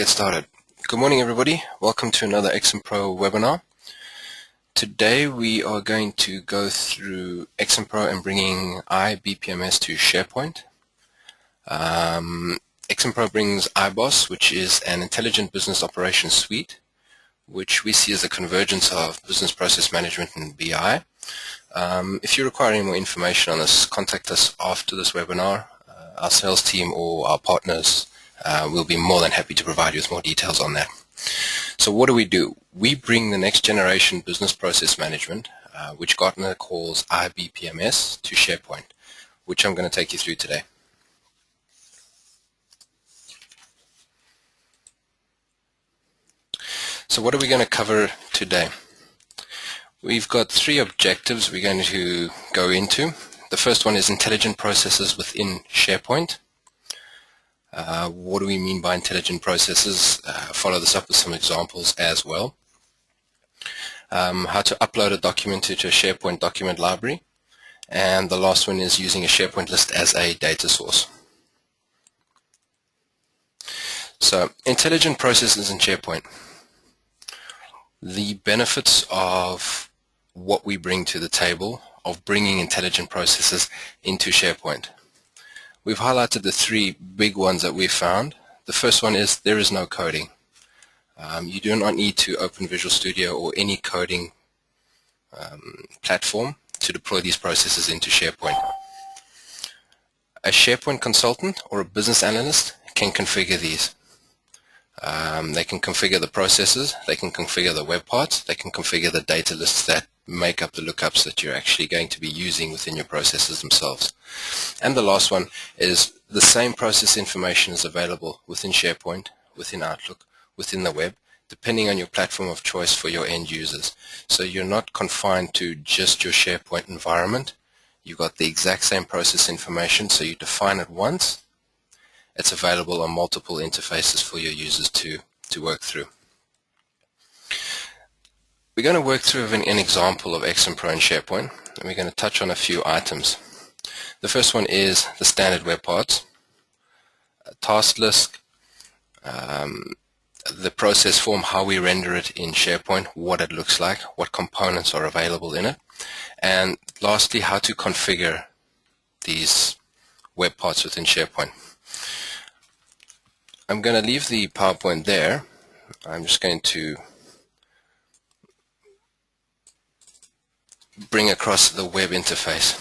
get started. Good morning, everybody. Welcome to another XMPro webinar. Today we are going to go through XMPro and bringing iBPMS to SharePoint. XMPro brings iBoss, which is an intelligent business operations suite, which we see as a convergence of business process management and BI. If you require any more information on this, contact us after this webinar. Our sales team or our partners will be more than happy to provide you with more details on that. So what do? We bring the next generation business process management, which Gartner calls iBPMS, to SharePoint, which I'm going to take you through today. So what are we going to cover today? We've got three objectives we're going to go into. The first one is intelligent processes within SharePoint. What do we mean by intelligent processes? Follow this up with some examples as well. How to upload a document into a SharePoint document library. And the last one is using a SharePoint list as a data source. So, intelligent processes in SharePoint. The benefits of what we bring to the table of bringing intelligent processes into SharePoint. We've highlighted the three big ones that we've found. The first one is there is no coding. You do not need to open Visual Studio or any coding platform to deploy these processes into SharePoint. A SharePoint consultant or a business analyst can configure these. They can configure the processes, they can configure the web parts, they can configure the data lists that make up the lookups that you're actually going to be using within your processes themselves. And the last one is the same process information is available within SharePoint, within Outlook, within the web, depending on your platform of choice for your end users. So you're not confined to just your SharePoint environment. You've got the exact same process information, so you define it once. It's available on multiple interfaces for your users to work through. We're going to work through an example of XMPro in SharePoint, and we're going to touch on a few items. The first one is the standard web parts, a task list, the process form, how we render it in SharePoint, what it looks like, what components are available in it, and lastly, how to configure these web parts within SharePoint. I'm going to leave the PowerPoint there. I'm just going to bring across the web interface.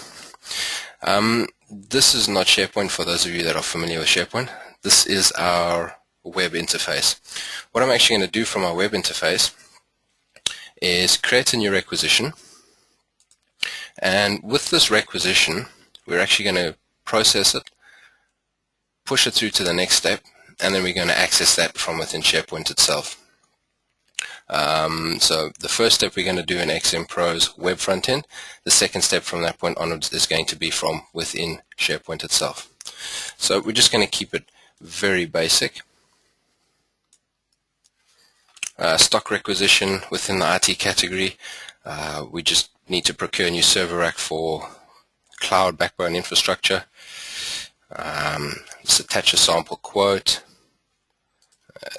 This is not SharePoint for those of you that are familiar with SharePoint. This is our web interface. What I'm actually going to do from our web interface is create a new requisition, and with this requisition we're actually going to process it, push it through to the next step, and then we're going to access that from within SharePoint itself. So the first step we're going to do in XMPro's web front end. The second step from that point onwards is going to be from within SharePoint itself. So we're just going to keep it very basic. Stock requisition within the IT category. We just need to procure a new server rack for cloud backbone infrastructure. Let's attach a sample quote,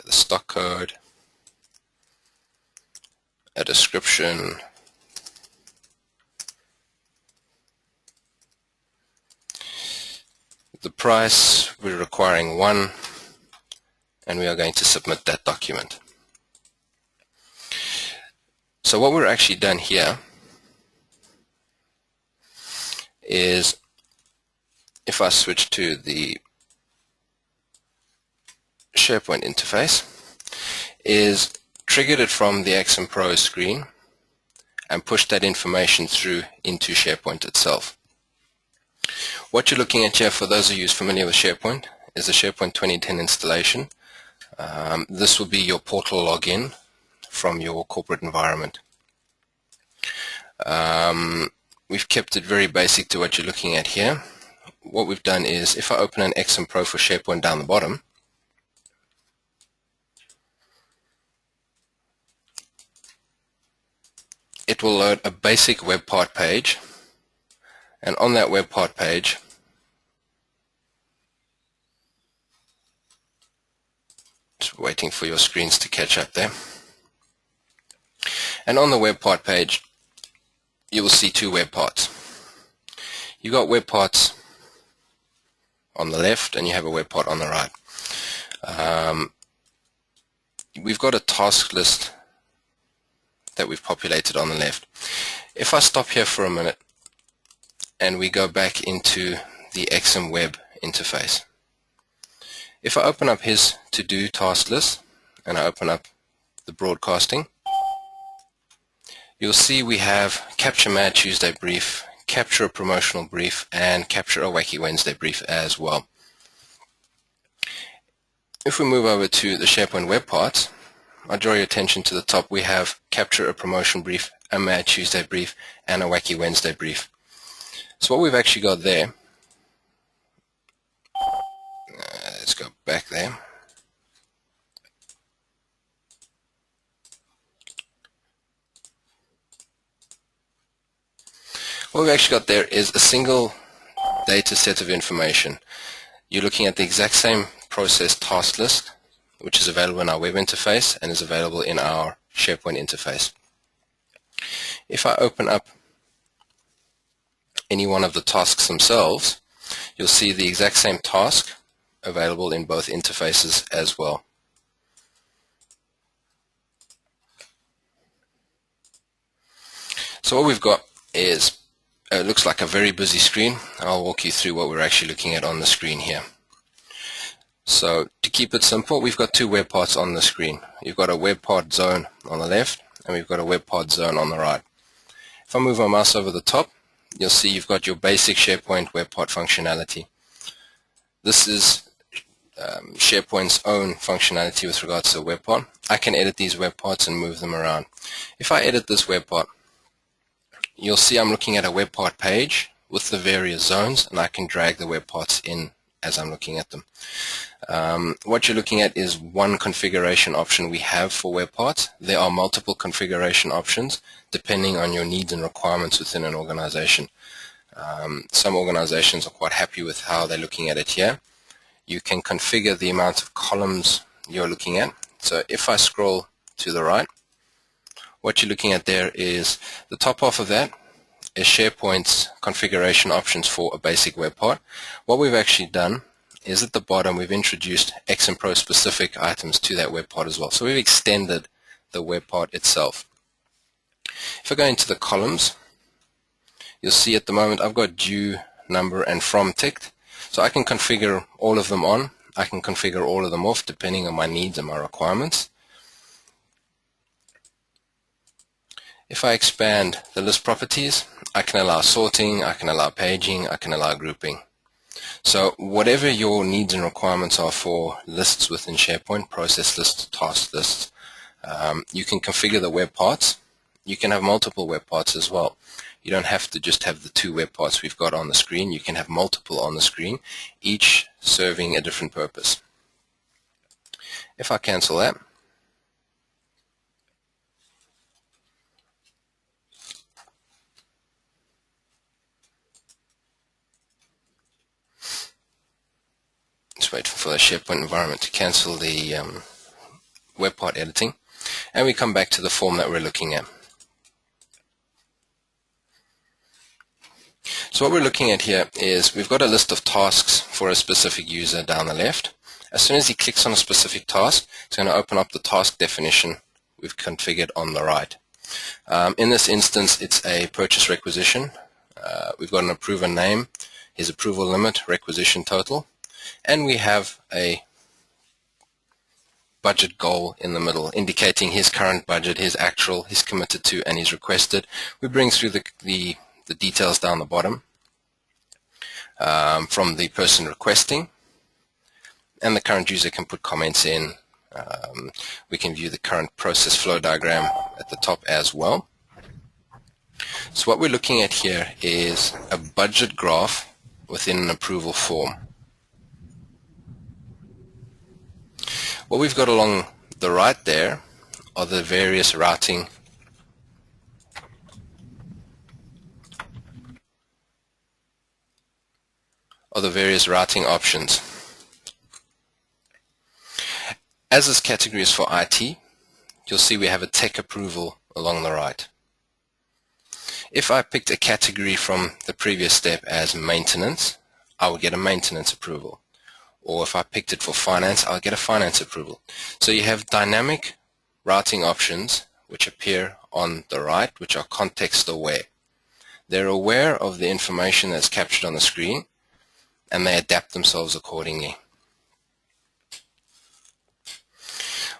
the stock code, a description, the price, we're requiring 1, and we are going to submit that document. So what we're actually done here is, if I switch to the SharePoint interface, is triggered it from the XMPro screen and pushed that information through into SharePoint itself. What you're looking at here, for those of you familiar with SharePoint, is the SharePoint 2010 installation. This will be your portal login from your corporate environment. We've kept it very basic to what you're looking at here. What we've done is, if I open an XMPro for SharePoint down the bottom, it will load a basic Webpart page, and on that Webpart page waiting for your screens to catch up there. And on the Webpart page, you will see two Webparts. You've got Webparts on the left and you have a Webpart on the right. We've got a task list that we've populated on the left. If I stop here for a minute and we go back into the XMWeb interface, if I open up his to-do task list and I open up the broadcasting, you'll see we have capture Mad Tuesday brief, capture a promotional brief, and capture a Wacky Wednesday brief as well. If we move over to the SharePoint web parts, I draw your attention to the top. We have capture a promotion brief, a Mad Tuesday brief, and a Wacky Wednesday brief. So what we've actually got there, let's go back there. What we've actually got there is a single data set of information. You're looking at the exact same process task list, which is available in our web interface and is available in our SharePoint interface. If I open up any one of the tasks themselves, you'll see the exact same task available in both interfaces as well. So what we've got is, it looks like a very busy screen. I'll walk you through what we're actually looking at on the screen here. So to keep it simple, we've got two web parts on the screen. You've got a web part zone on the left and we've got a web part zone on the right. If I move my mouse over the top, you'll see you've got your basic SharePoint web part functionality. This is SharePoint's own functionality with regards to a web part. I can edit these web parts and move them around. If I edit this web part, you'll see I'm looking at a web part page with the various zones, and I can drag the web parts in as I'm looking at them. What you're looking at is one configuration option we have for web parts. There are multiple configuration options depending on your needs and requirements within an organization. Some organizations are quite happy with how they're looking at it here. You can configure the amount of columns you're looking at. So if I scroll to the right, what you're looking at there is the top half of that is SharePoint's configuration options for a basic web part. What we've actually done is at the bottom we've introduced XMPro specific items to that web part as well. So we've extended the web part itself. If I go into the columns, you'll see at the moment I've got due, number, and from ticked. So I can configure all of them on. I can configure all of them off depending on my needs and my requirements. If I expand the list properties, I can allow sorting, I can allow paging, I can allow grouping. So whatever your needs and requirements are for lists within SharePoint, process lists, task lists, you can configure the web parts. You can have multiple web parts as well. You don't have to just have the two web parts we've got on the screen. You can have multiple on the screen, each serving a different purpose. If I cancel that, just wait for the SharePoint environment to cancel the web part editing, and we come back to the form that we're looking at. So what we're looking at here is we've got a list of tasks for a specific user down the left. As soon as he clicks on a specific task, it's going to open up the task definition we've configured on the right. In this instance, it's a purchase requisition. We've got an approver name, his approval limit, requisition total, and we have a budget goal in the middle, indicating his current budget, his actual, his committed to, and his requested. We bring through the details down the bottom from the person requesting, and the current user can put comments in. We can view the current process flow diagram at the top as well. So what we're looking at here is a budget graph within an approval form. What we've got along the right there are the various routing options. As this category is for IT, you'll see we have a tech approval along the right. If I picked a category from the previous step as maintenance, I would get a maintenance approval. Or if I picked it for finance, I'll get a finance approval. So you have dynamic routing options which appear on the right, which are context aware. They're aware of the information that's captured on the screen, and they adapt themselves accordingly.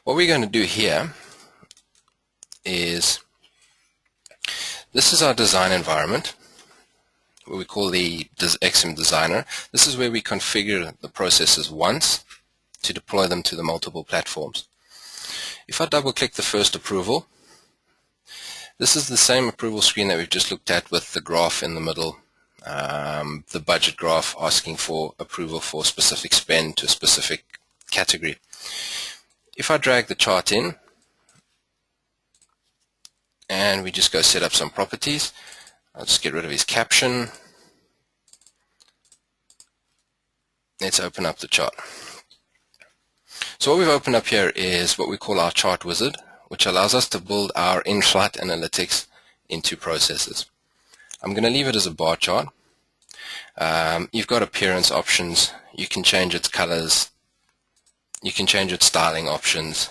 What we're going to do here is, this is our design environment, what we call the XM Designer. This is where we configure the processes once to deploy them to the multiple platforms. If I double click the first approval, this is the same approval screen that we've just looked at with the graph in the middle, the budget graph asking for approval for specific spend to a specific category. If I drag the chart in and we just go set up some properties, I'll just get rid of his caption. Let's open up the chart. So what we've opened up here is what we call our chart wizard, which allows us to build our in-flight analytics into processes. I'm going to leave it as a bar chart. You've got appearance options. You can change its colors. You can change its styling options.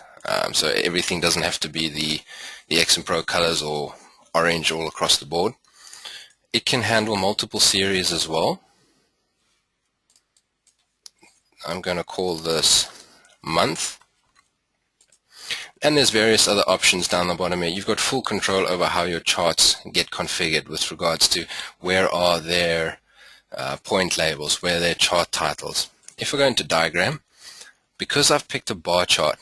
So everything doesn't have to be the XMPro colors or orange all across the board. It can handle multiple series as well. I'm going to call this month. And there's various other options down the bottom here. You've got full control over how your charts get configured with regards to where are their point labels, where are their chart titles. If we go into diagram, because I've picked a bar chart,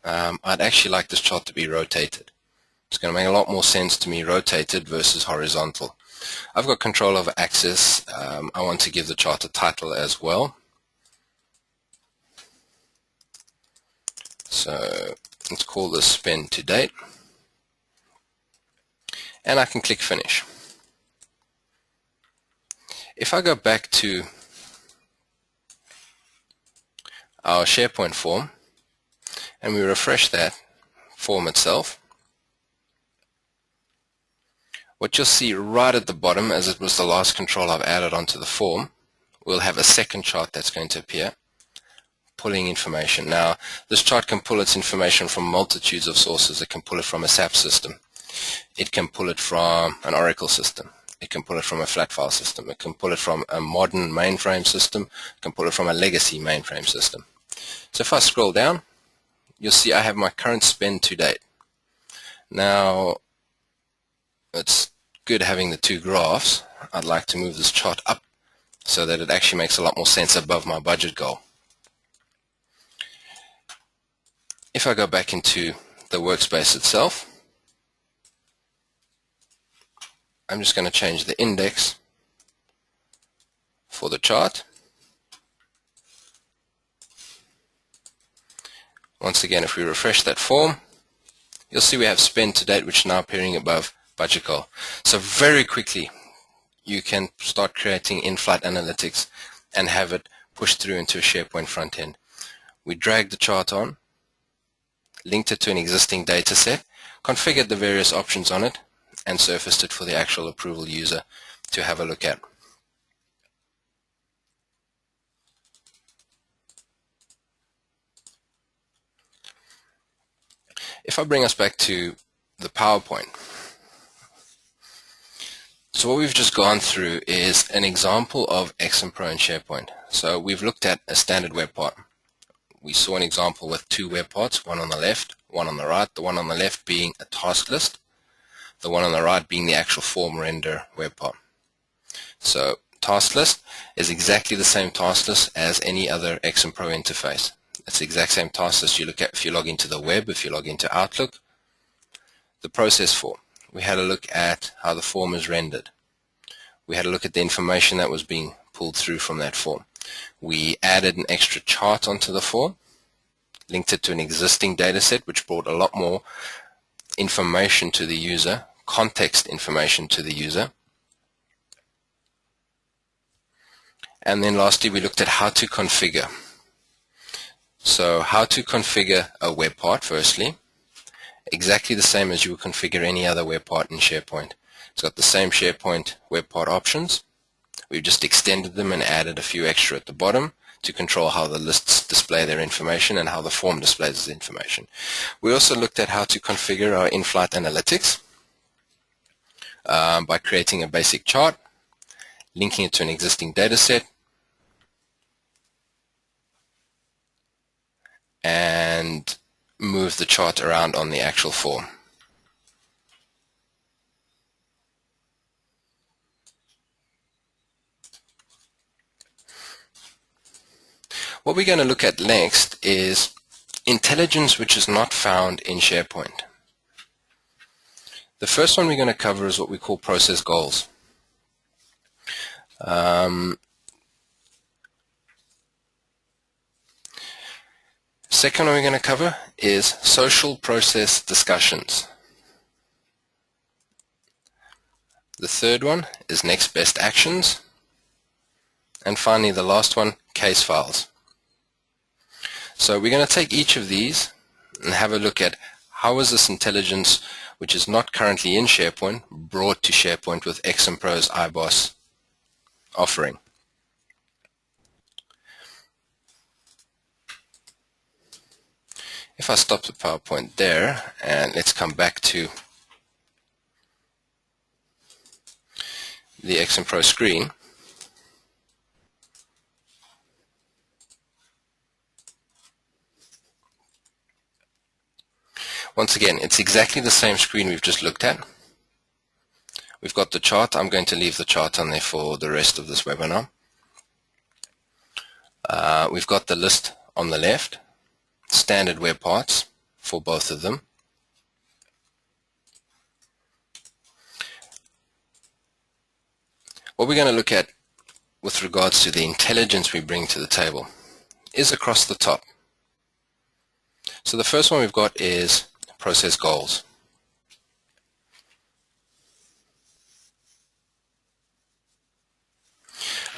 I'd actually like this chart to be rotated. It's going to make a lot more sense to me rotated versus horizontal. I've got control over axis. I want to give the chart a title as well. So let's call this spend to date. And I can click finish. If I go back to our SharePoint form and we refresh that form itself, what you'll see right at the bottom, as it was the last control I've added onto the form, we'll have a second chart that's going to appear, pulling information. Now, this chart can pull its information from multitudes of sources. It can pull it from a SAP system. It can pull it from an Oracle system. It can pull it from a flat file system. It can pull it from a modern mainframe system. It can pull it from a legacy mainframe system. So if I scroll down, you'll see I have my current spend to date. Now, it's good having the two graphs. I'd like to move this chart up so that it actually makes a lot more sense above my budget goal. If I go back into the workspace itself, I'm just going to change the index for the chart. Once again, if we refresh that form, you'll see we have spend to date, which is now appearing above budget goal. So very quickly, you can start creating in-flight analytics and have it pushed through into a SharePoint front end. We dragged the chart on, linked it to an existing data set, configured the various options on it, and surfaced it for the actual approval user to have a look at. If I bring us back to the PowerPoint, so what we've just gone through is an example of XMPro and SharePoint. So we've looked at a standard web part. We saw an example with two web parts, one on the left, one on the right, the one on the left being a task list, the one on the right being the actual form render web part. So task list is exactly the same task list as any other XMPro interface. It's the exact same task list you look at if you log into the web, if you log into Outlook. The process form. We had a look at how the form is rendered. We had a look at the information that was being pulled through from that form. We added an extra chart onto the form, linked it to an existing data set, which brought a lot more information to the user, context information to the user. And then lastly, we looked at how to configure. So So how to configure a web part firstly. Exactly the same as you would configure any other web part in SharePoint. It's got the same SharePoint web part options. We've just extended them and added a few extra at the bottom to control how the lists display their information and how the form displays its information. We also looked at how to configure our in-flight analytics by creating a basic chart, linking it to an existing data set, and move the chart around on the actual form. What we're going to look at next is intelligence which is not found in SharePoint. The first one we're going to cover is what we call process goals. Second one we're going to cover is social process discussions. The third one is next best actions. And finally, the last one, case files. So we're going to take each of these and have a look at how is this intelligence, which is not currently in SharePoint, brought to SharePoint with XMPro's iBoss offering. If I stop the PowerPoint there, and let's come back to the XMPro screen. Once again, it's exactly the same screen we've just looked at. We've got the chart. I'm going to leave the chart on there for the rest of this webinar. We've got the list on the left, standard web parts for both of them. What we're going to look at with regards to the intelligence we bring to the table is across the top. So the first one we've got is process goals.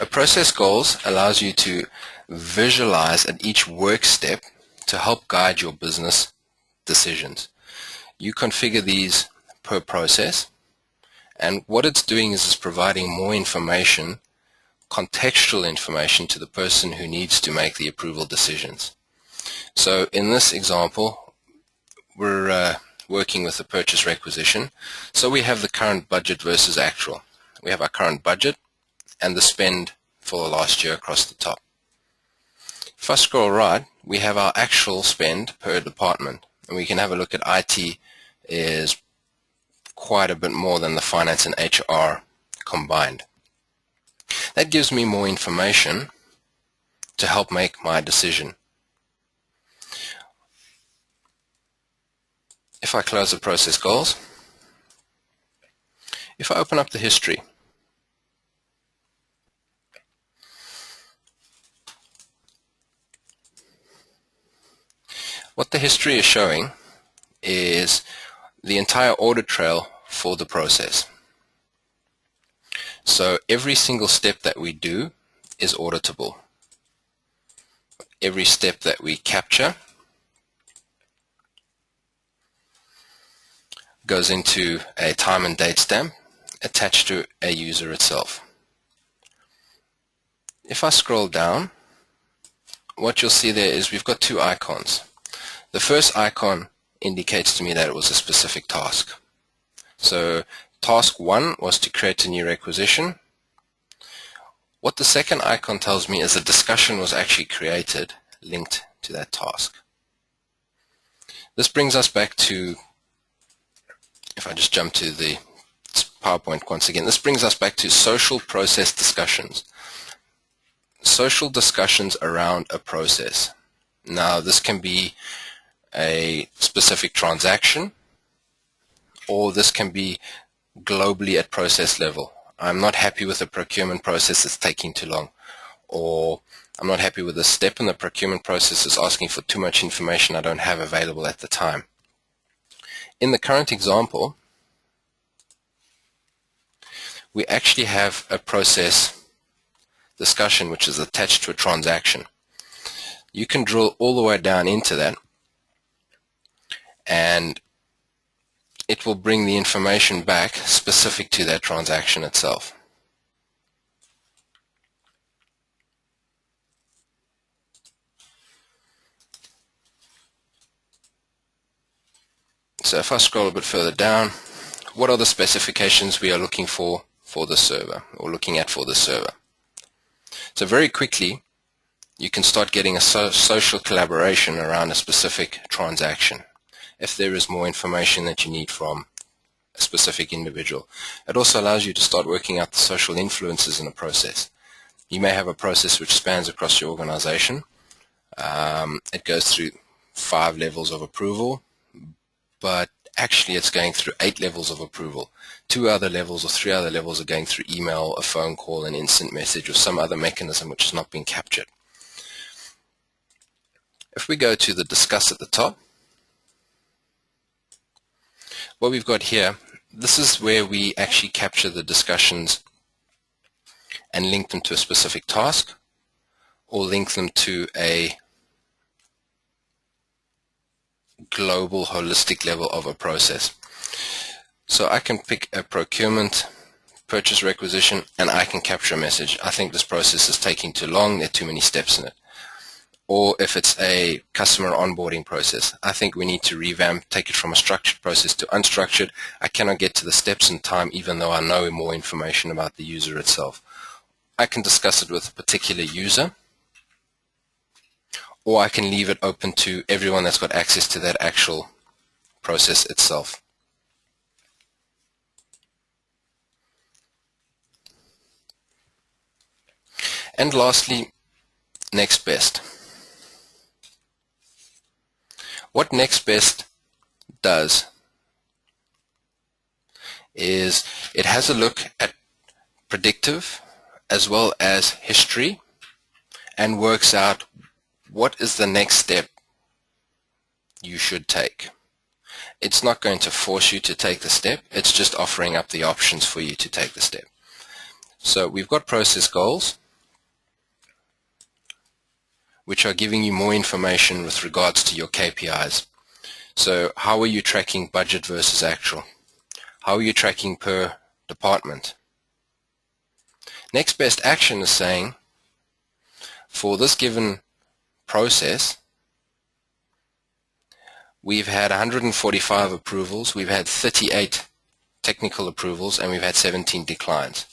A process goals allows you to visualize at each work step to help guide your business decisions. You configure these per process, and what it's doing is it's providing more information, contextual information, to the person who needs to make the approval decisions. So in this example, we're working with the purchase requisition. So we have the current budget versus actual. We have our current budget and the spend for last year across the top. If I scroll right, we have our actual spend per department, and we can have a look at IT is quite a bit more than the finance and HR combined. That gives me more information to help make my decision. If I close the process goals, if I open up the history, what the history is showing is the entire audit trail for the process. So every single step that we do is auditable. Every step that we capture goes into a time and date stamp attached to a user itself. If I scroll down, what you'll see there is we've got two icons. The first icon indicates to me that it was a specific task. So task 1 was to create a new requisition. What the second icon tells me is a discussion was actually created linked to that task. This brings us back to, if I just jump to the PowerPoint once again, this brings us back to social process discussions. Social discussions around a process. Now this can be a specific transaction, or this can be globally at process level. I'm not happy with the procurement process, it's taking too long. Or I'm not happy with the step in the procurement process, it's asking for too much information I don't have available at the time. In the current example, we actually have a process discussion which is attached to a transaction. You can drill all the way down into that, and it will bring the information back specific to that transaction itself. So if I scroll a bit further down, what are the specifications we are looking for the server, or looking at for the server? So very quickly, you can start getting a social collaboration around a specific transaction if there is more information that you need from a specific individual. It also allows you to start working out the social influences in a process. You may have a process which spans across your organization. It goes through 5 levels of approval, but actually it's going through 8 levels of approval. 2 other levels or 3 other levels are going through email, a phone call, an instant message, or some other mechanism which has not been captured. If we go to the discuss at the top, what we've got here, this is where we actually capture the discussions and link them to a specific task, or link them to a global holistic level of a process. So I can pick a procurement purchase requisition and I can capture a message. I think this process is taking too long, there are too many steps in it. Or if it's a customer onboarding process, I think we need to revamp, take it from a structured process to unstructured. I cannot get to the steps in time even though I know more information about the user itself. I can discuss it with a particular user, or I can leave it open to everyone that's got access to that actual process itself. And lastly, next best. What next best does is it has a look at predictive as well as history and works out what is the next step you should take. It's not going to force you to take the step, it's just offering up the options for you to take the step. So we've got process goals, which are giving you more information with regards to your KPIs. So how are you tracking budget versus actual? How are you tracking per department? Next best action is saying, for this given process, we've had 145 approvals, we've had 38 technical approvals, and we've had 17 declines.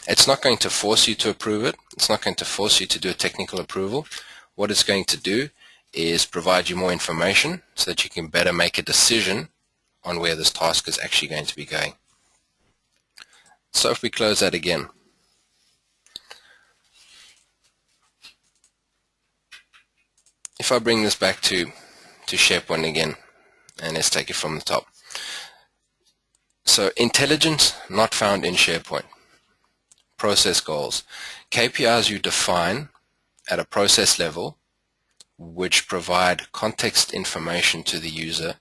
It's not going to force you to approve it. It's not going to force you to do a technical approval. What it's going to do is provide you more information so that you can better make a decision on where this task is actually going to be going. So if we close that again, if I bring this back to SharePoint again, and let's take it from the top. So intelligence not found in SharePoint. Process goals. KPIs you define at a process level which provide context information to the user.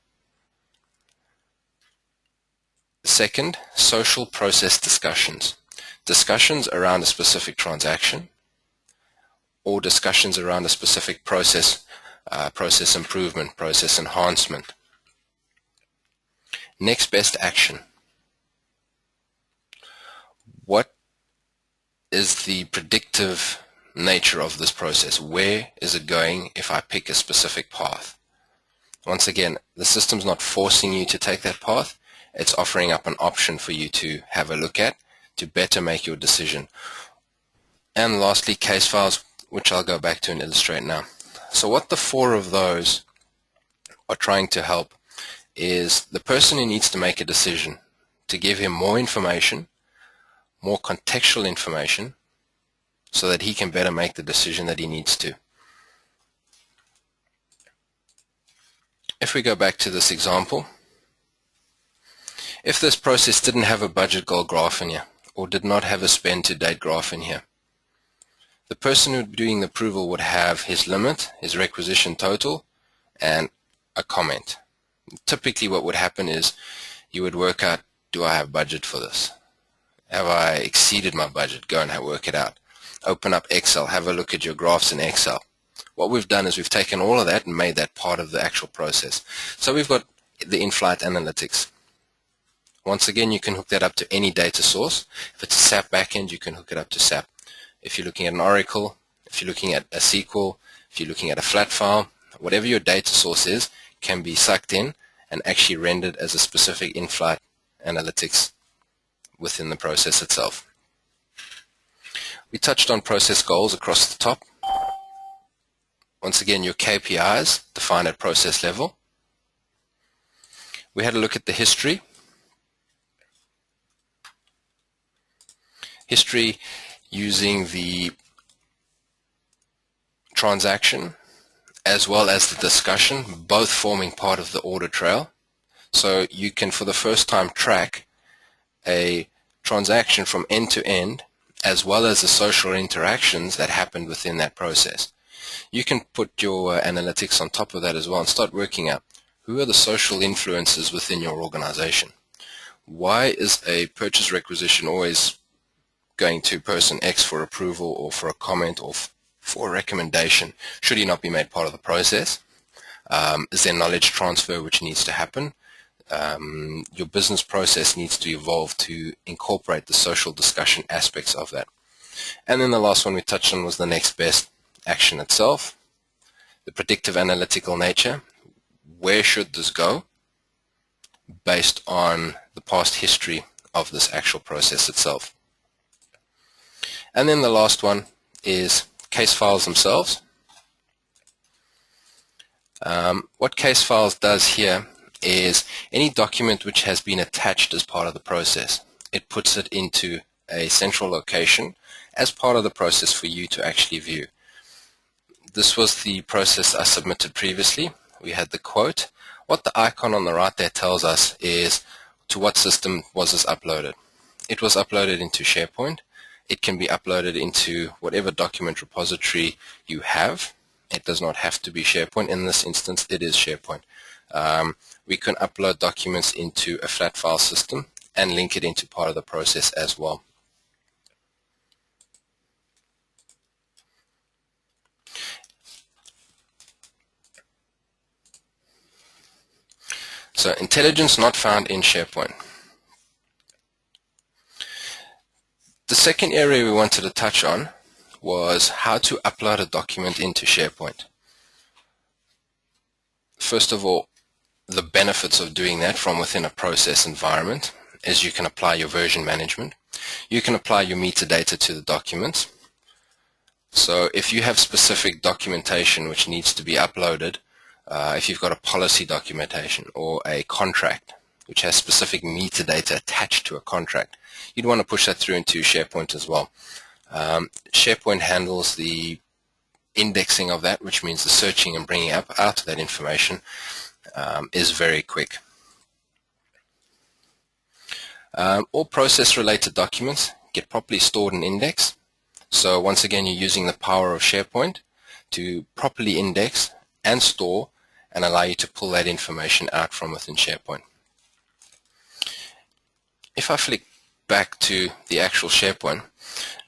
Second, social process discussions. Discussions around a specific transaction or discussions around a specific process, process improvement, process enhancement. Next best action. What is the predictive nature of this process? Where is it going if I pick a specific path? Once again, the system's not forcing you to take that path. It's offering up an option for you to have a look at to better make your decision. And lastly, case files, which I'll go back to and illustrate now. So what the 4 of those are trying to help is the person who needs to make a decision to give him more information, more contextual information, so that he can better make the decision that he needs to. If we go back to this example, if this process didn't have a budget goal graph in here, or did not have a spend to date graph in here, the person who would be doing the approval would have his limit, his requisition total, and a comment. Typically what would happen is you would work out, do I have budget for this? Have I exceeded my budget? Go and work it out. Open up Excel, have a look at your graphs in Excel. What we've done is we've taken all of that and made that part of the actual process. So we've got the in-flight analytics. Once again, you can hook that up to any data source. If it's a SAP backend, you can hook it up to SAP. If you're looking at an Oracle, if you're looking at a SQL, if you're looking at a flat file, whatever your data source is can be sucked in and actually rendered as a specific in-flight analytics within the process itself. We touched on process goals across the top. Once again, your KPIs defined at process level. We had a look at the history. History using the transaction as well as the discussion, both forming part of the audit trail. So you can, for the first time, track a transaction from end to end, as well as the social interactions that happened within that process. You can put your analytics on top of that as well and start working out who are the social influences within your organization. Why is a purchase requisition always going to person X for approval or for a comment or for a recommendation? Should he not be made part of the process? Is there knowledge transfer which needs to happen? Your business process needs to evolve to incorporate the social discussion aspects of that. And then the last one we touched on was the next best action itself, the predictive analytical nature. Where should this go based on the past history of this actual process itself? And then the last one is case files themselves. What case files does here is any document which has been attached as part of the process, it puts it into a central location as part of the process for you to actually view. This was the process I submitted previously. We had the quote. What the icon on the right there tells us is to what system was this uploaded. It was uploaded into SharePoint. It can be uploaded into whatever document repository you have. It does not have to be SharePoint. In this instance, it is SharePoint. We can upload documents into a flat file system and link it into part of the process as well. So intelligence not found in SharePoint. The second area we wanted to touch on was how to upload a document into SharePoint. First of all, the benefits of doing that from within a process environment is you can apply your version management. You can apply your metadata to the documents. So if you have specific documentation which needs to be uploaded, if you've got a policy documentation or a contract which has specific metadata attached to a contract, you'd want to push that through into SharePoint as well. SharePoint handles the indexing of that, which means the searching and bringing out of that information is very quick. All process-related documents get properly stored and indexed. So once again, you're using the power of SharePoint to properly index and store and allow you to pull that information out from within SharePoint. If I flick back to the actual SharePoint,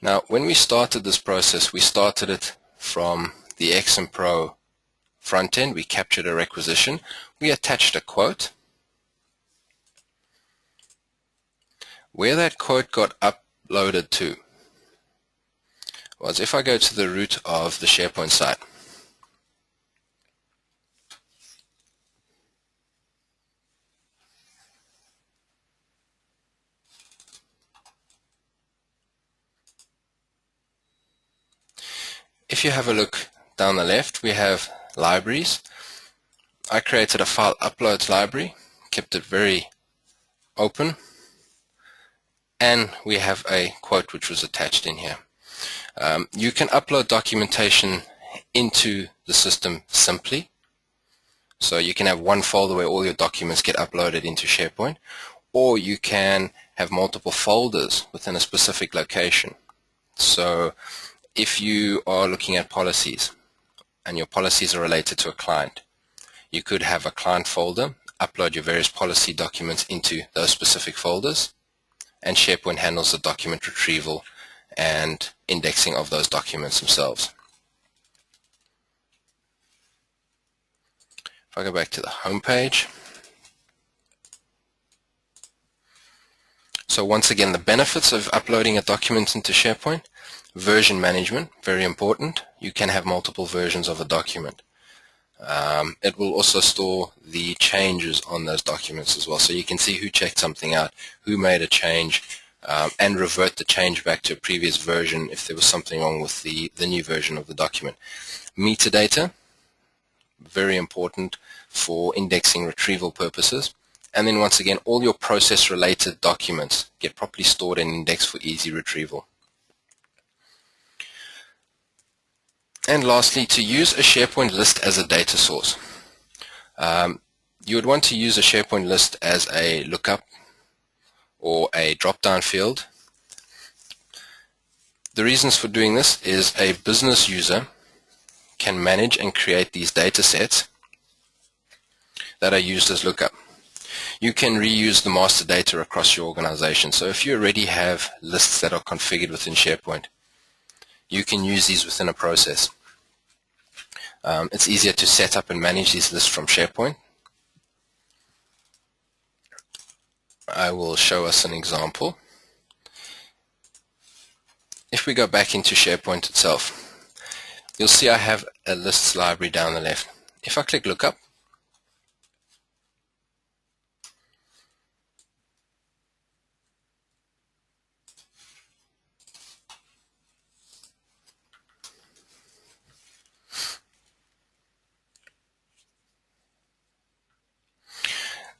now when we started this process, we started it from the XMPro front end. We captured a requisition. We attached a quote. Where that quote got uploaded to was, if I go to the root of the SharePoint site, if you have a look down the left, we have libraries. I created a file uploads library, kept it very open, and we have a quote which was attached in here. You can upload documentation into the system simply. So you can have one folder where all your documents get uploaded into SharePoint, or you can have multiple folders within a specific location. So if you are looking at policies and your policies are related to a client, you could have a client folder, upload your various policy documents into those specific folders, and SharePoint handles the document retrieval and indexing of those documents themselves. If I go back to the home page, so once again, the benefits of uploading a document into SharePoint: version management, very important. You can have multiple versions of a document. It will also store the changes on those documents as well, so you can see who checked something out, who made a change, and revert the change back to a previous version if there was something wrong with the new version of the document. Metadata, very important for indexing retrieval purposes. And then once again, all your process-related documents get properly stored and indexed for easy retrieval. And lastly, to use a SharePoint list as a data source. You would want to use a SharePoint list as a lookup or a drop-down field. The reasons for doing this is a business user can manage and create these data sets that are used as lookup. You can reuse the master data across your organization. So if you already have lists that are configured within SharePoint, you can use these within a process. It's easier to set up and manage these lists from SharePoint. I will show us an example. If we go back into SharePoint itself, you'll see I have a lists library down the left. If I click Lookup,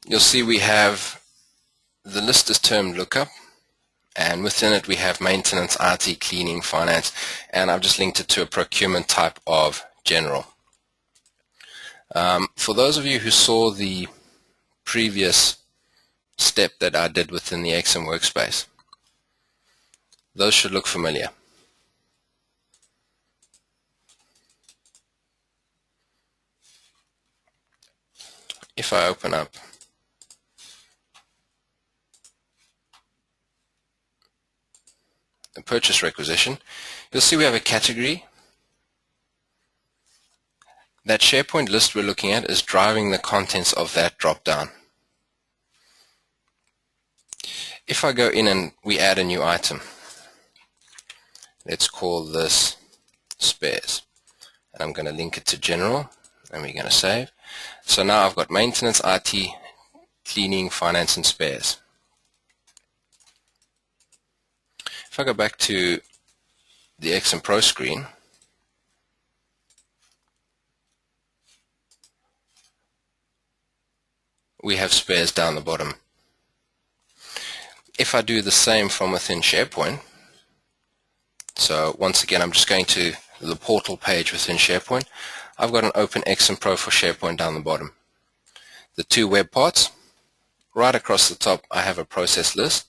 you'll see we have the list is termed Lookup, and within it we have maintenance, IT, cleaning, finance, and I've just linked it to a procurement type of general. For those of you who saw the previous step that I did within the XM workspace, those should look familiar. If I open up the purchase requisition, you'll see we have a category. That SharePoint list we're looking at is driving the contents of that drop-down. If I go in and we add a new item, let's call this spares, and I'm going to link it to general, and we're going to save. So now I've got maintenance, IT, cleaning, finance, and spares. If I go back to the XMPro screen, we have spares down the bottom. If I do the same from within SharePoint, so once again I'm just going to the portal page within SharePoint, I've got an open XMPro for SharePoint down the bottom. The two web parts, right across the top I have a process list.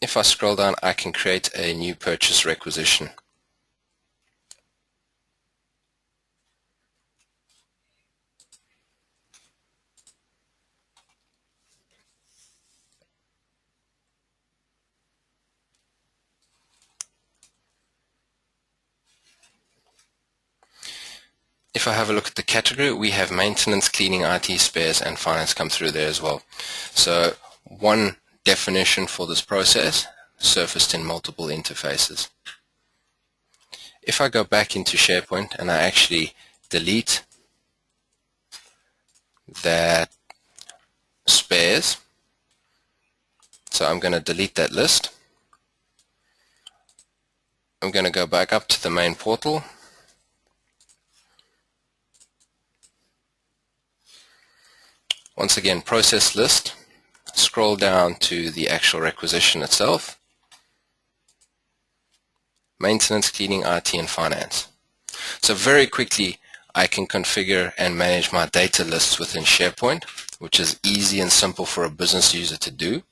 If I scroll down, I can create a new purchase requisition. If I have a look at the category, we have maintenance, cleaning, IT, spares, and finance come through there as well. So one definition for this process surfaced in multiple interfaces. If I go back into SharePoint and I actually delete that spares, so I'm going to delete that list. I'm going to go back up to the main portal. Once again, process list, scroll down to the actual requisition itself, maintenance, cleaning, IT, and finance. So very quickly I can configure and manage my data lists within SharePoint, which is easy and simple for a business user to do.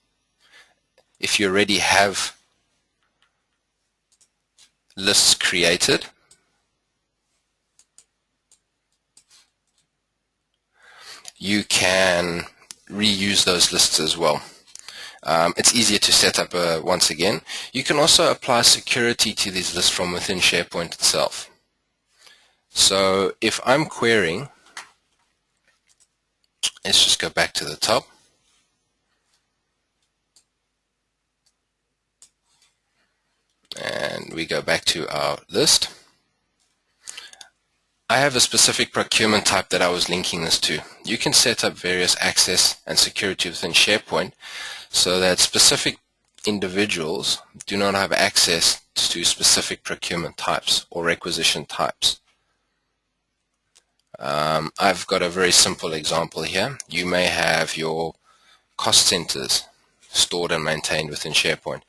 If you already have lists created, you can reuse those lists as well. It's easier to set up once again. You can also apply security to these lists from within SharePoint itself. So if I'm querying Let's just go back to the top. And we go back to our list. I have a specific procurement type that I was linking this to. You can set up various access and security within SharePoint so that specific individuals do not have access to specific procurement types or requisition types. I've got a very simple example here. You may have your cost centers stored and maintained within SharePoint.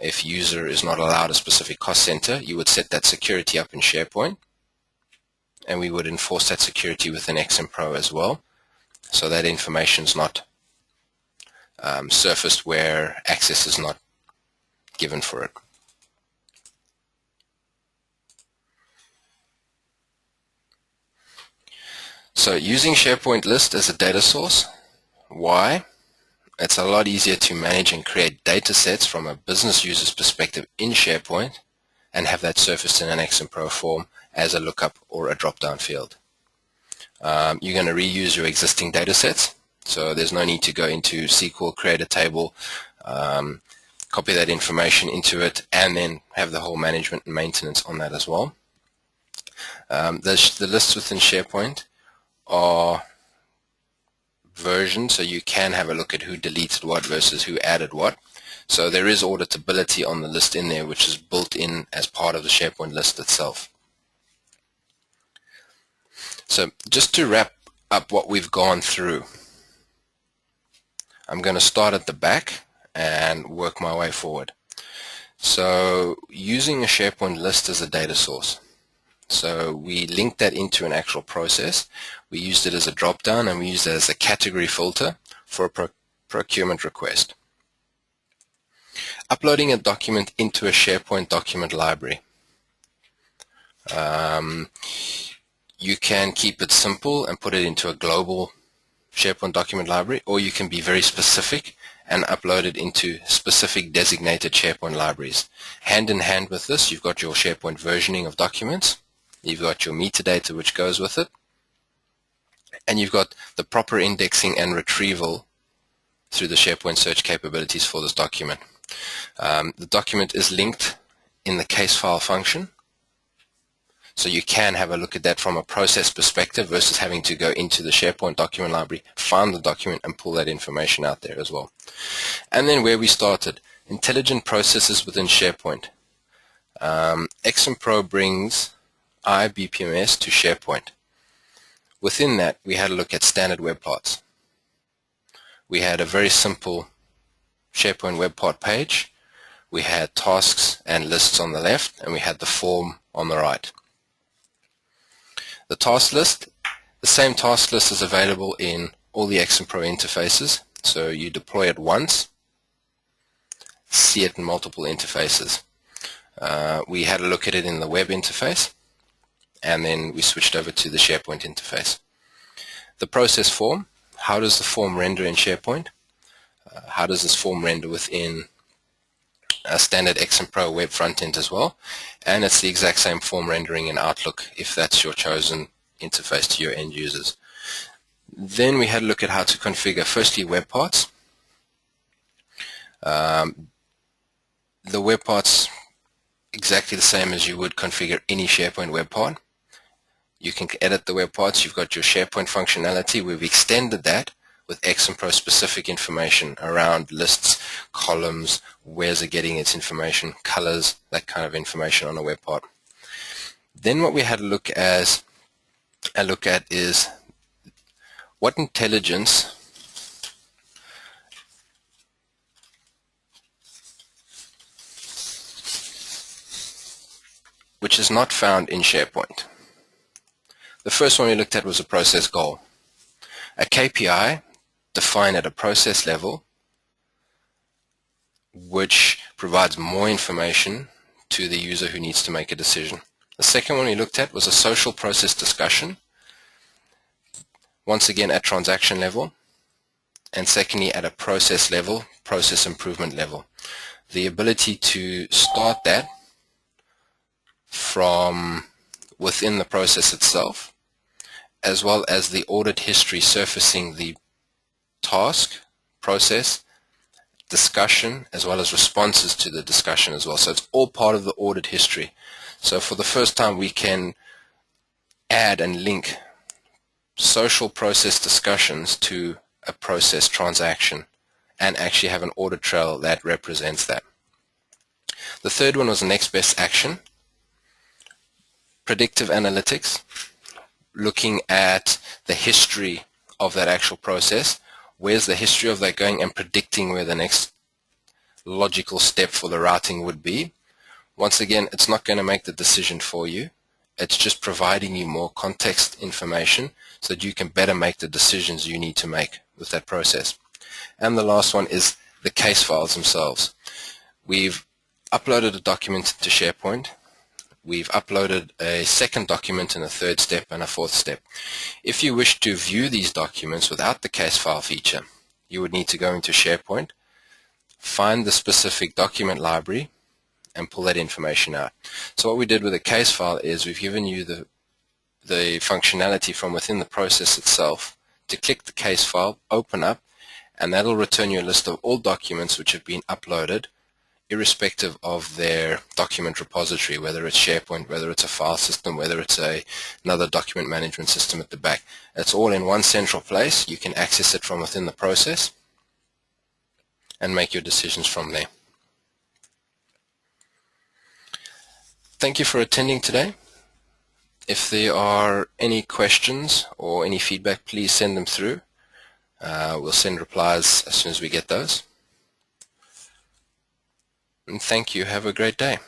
If user is not allowed a specific cost center, you would set that security up in SharePoint, and we would enforce that security within XMPro as well, so that information is not surfaced where access is not given for it. So using SharePoint list as a data source, why? It's a lot easier to manage and create data sets from a business user's perspective in SharePoint and have that surfaced in an XMPro form as a lookup or a drop-down field. You're going to reuse your existing data sets, so there's no need to go into SQL, create a table, copy that information into it, and then have the whole management and maintenance on that as well. The lists within SharePoint are versioned, so you can have a look at who deleted what versus who added what. So there is auditability on the list in there, which is built in as part of the SharePoint list itself. So just to wrap up what we've gone through, I'm going to start at the back and work my way forward. So using a SharePoint list as a data source. So we linked that into an actual process. We used it as a drop-down, and we used it as a category filter for a procurement request. Uploading a document into a SharePoint document library. You can keep it simple and put it into a global SharePoint document library, or you can be very specific and upload it into specific designated SharePoint libraries. Hand in hand with this, you've got your SharePoint versioning of documents. You've got your metadata which goes with it, and you've got the proper indexing and retrieval through the SharePoint search capabilities for this document. The document is linked in the case file function, so you can have a look at that from a process perspective versus having to go into the SharePoint document library, find the document, and pull that information out there as well. And then where we started, intelligent processes within SharePoint. XMPro brings iBPMS to SharePoint. Within that, we had a look at standard web parts. We had a very simple SharePoint web part page. We had tasks and lists on the left, and we had the form on the right. The task list, the same task list is available in all the XMPro interfaces. So you deploy it once, see it in multiple interfaces. We had a look at it in the web interface, and then we switched over to the SharePoint interface. The process form, how does the form render in SharePoint? How does this form render within a standard XMPro web frontend as well? And it's the exact same form rendering in Outlook if that's your chosen interface to your end users. Then we had a look at how to configure firstly web parts. The web parts exactly the same as you would configure any SharePoint web part. You can edit the web parts. You've got your SharePoint functionality. We've extended that with XMPro specific information around lists, columns, where's it getting its information, colors, that kind of information on a web part. Then what we had a look at is what intelligence which is not found in SharePoint. The first one we looked at was a process goal. A KPI defined at a process level which provides more information to the user who needs to make a decision. The second one we looked at was a social process discussion, once again at transaction level, and secondly at a process level, process improvement level. The ability to start that from within the process itself as well as the audit history surfacing the task, process, discussion, as well as responses to the discussion as well. So it's all part of the audit history. So for the first time we can add and link social process discussions to a process transaction and actually have an audit trail that represents that. The third one was next best action. Predictive analytics, looking at the history of that actual process. Where's the history of that going, and predicting where the next logical step for the routing would be. Once again, it's not going to make the decision for you. It's just providing you more context information so that you can better make the decisions you need to make with that process. And the last one is the case files themselves. We've uploaded a document to SharePoint. We've uploaded a second document and a third step and a fourth step. If you wish to view these documents without the case file feature, you would need to go into SharePoint, find the specific document library, and pull that information out. So what we did with the case file is we've given you the functionality from within the process itself to click the case file, open up, and that'll return you a list of all documents which have been uploaded, irrespective of their document repository, whether it's SharePoint, whether it's a file system, whether it's another document management system at the back. It's all in one central place. You can access it from within the process and make your decisions from there. Thank you for attending today. If there are any questions or any feedback, please send them through. We'll send replies as soon as we get those. And thank you. Have a great day.